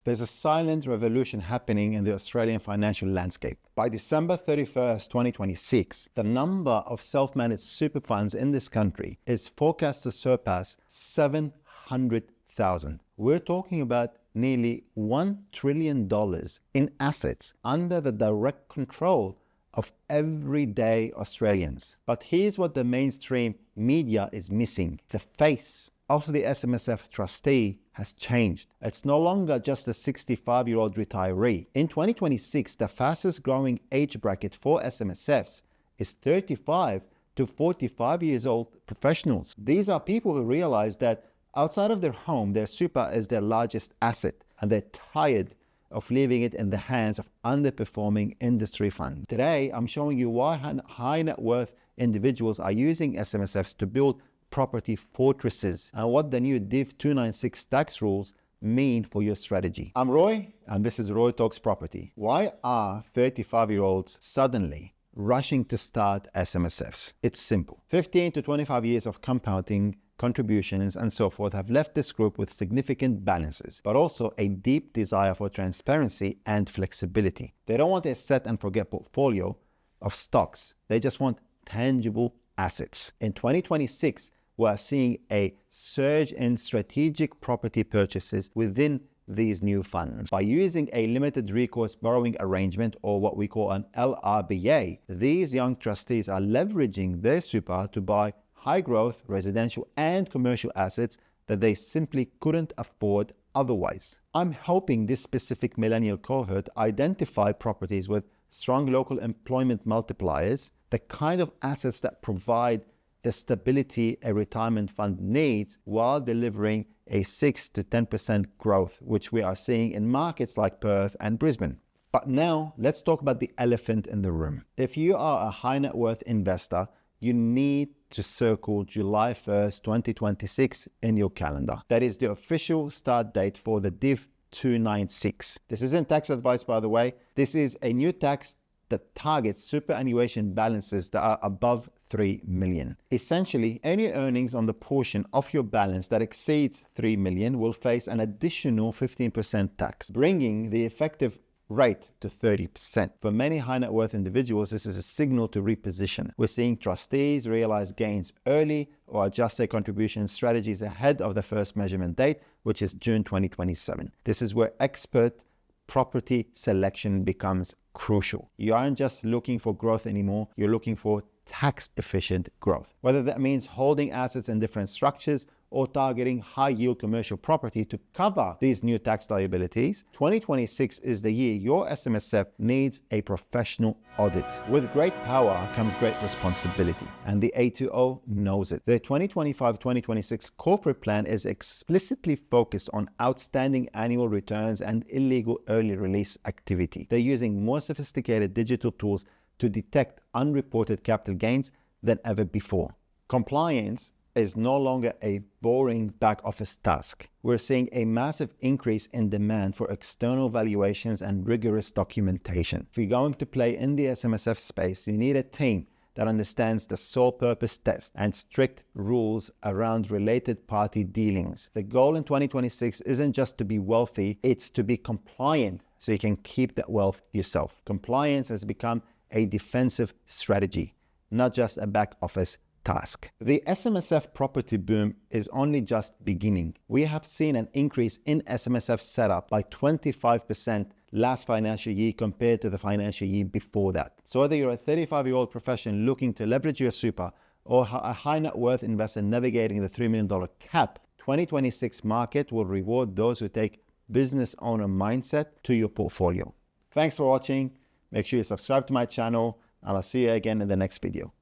There's a silent revolution happening in the Australian financial landscape. By December 31st, 2026, the number of self-managed super funds in this country is forecast to surpass 700,000. We're talking about nearly $1 trillion in assets under the direct control of everyday Australians. But here's what the mainstream media is missing. The face of the SMSF trustee has changed. It's no longer just a 65-year-old retiree. In 2026, the fastest growing age bracket for SMSFs is 35 to 45 years old professionals. These are people who realize that outside of their home, their super is their largest asset, and they're tired of leaving it in the hands of underperforming industry funds. Today, I'm showing you why high net worth individuals are using SMSFs to build property fortresses and what the new Div 296 tax rules mean for your strategy. I'm Roy, and this is Roy Talks Property. Why are 35-year-olds suddenly rushing to start SMSFs? It's simple. 15 to 25 years of compounding contributions and so forth have left this group with significant balances, but also a deep desire for transparency and flexibility. They don't want a set and forget portfolio of stocks. They just want tangible assets. In 2026, we are seeing a surge in strategic property purchases within these new funds. By using a limited recourse borrowing arrangement, or what we call an LRBA, these young trustees are leveraging their super to buy high growth residential and commercial assets that they simply couldn't afford otherwise. I'm helping this specific millennial cohort identify properties with strong local employment multipliers, the kind of assets that provide the stability a retirement fund needs while delivering a 6 to 10% growth, which we are seeing in markets like Perth and Brisbane. But now let's talk about the elephant in the room. If you are a high net worth investor, you need to circle July 1st, 2026 in your calendar. That is the official start date for the Div 296. This isn't tax advice, by the way. This is a new tax that targets superannuation balances that are above 3 million. Essentially, any earnings on the portion of your balance that exceeds 3 million will face an additional 15% tax, bringing the effective rate to 30%. For many high net worth individuals, this is a signal to reposition. We're seeing trustees realize gains early or adjust their contribution strategies ahead of the first measurement date, which is June 2027. This is where expert property selection becomes crucial. You aren't just looking for growth anymore, you're looking for tax efficient growth. Whether that means holding assets in different structures or targeting high yield commercial property to cover these new tax liabilities, 2026 is the year your SMSF needs a professional audit. With great power comes great responsibility, and the A2O knows it. The 2025-2026 corporate plan is explicitly focused on outstanding annual returns and illegal early release activity. They're using more sophisticated digital tools to detect unreported capital gains than ever before. Compliance is no longer a boring back office task. We're seeing a massive increase in demand for external valuations and rigorous documentation. If you're going to play in the SMSF space, you need a team that understands the sole purpose test and strict rules around related party dealings. The goal in 2026 isn't just to be wealthy, it's to be compliant so you can keep that wealth yourself. Compliance has become a defensive strategy, not just a back office task. The SMSF property boom is only just beginning. We have seen an increase in SMSF setup by 25% last financial year compared to the financial year before that. So whether you're a 35-year-old professional looking to leverage your super or a high net worth investor navigating the $3 million cap, 2026 market will reward those who take business owner mindset to your portfolio. Thanks for watching. Make sure you subscribe to my channel, and I'll see you again in the next video.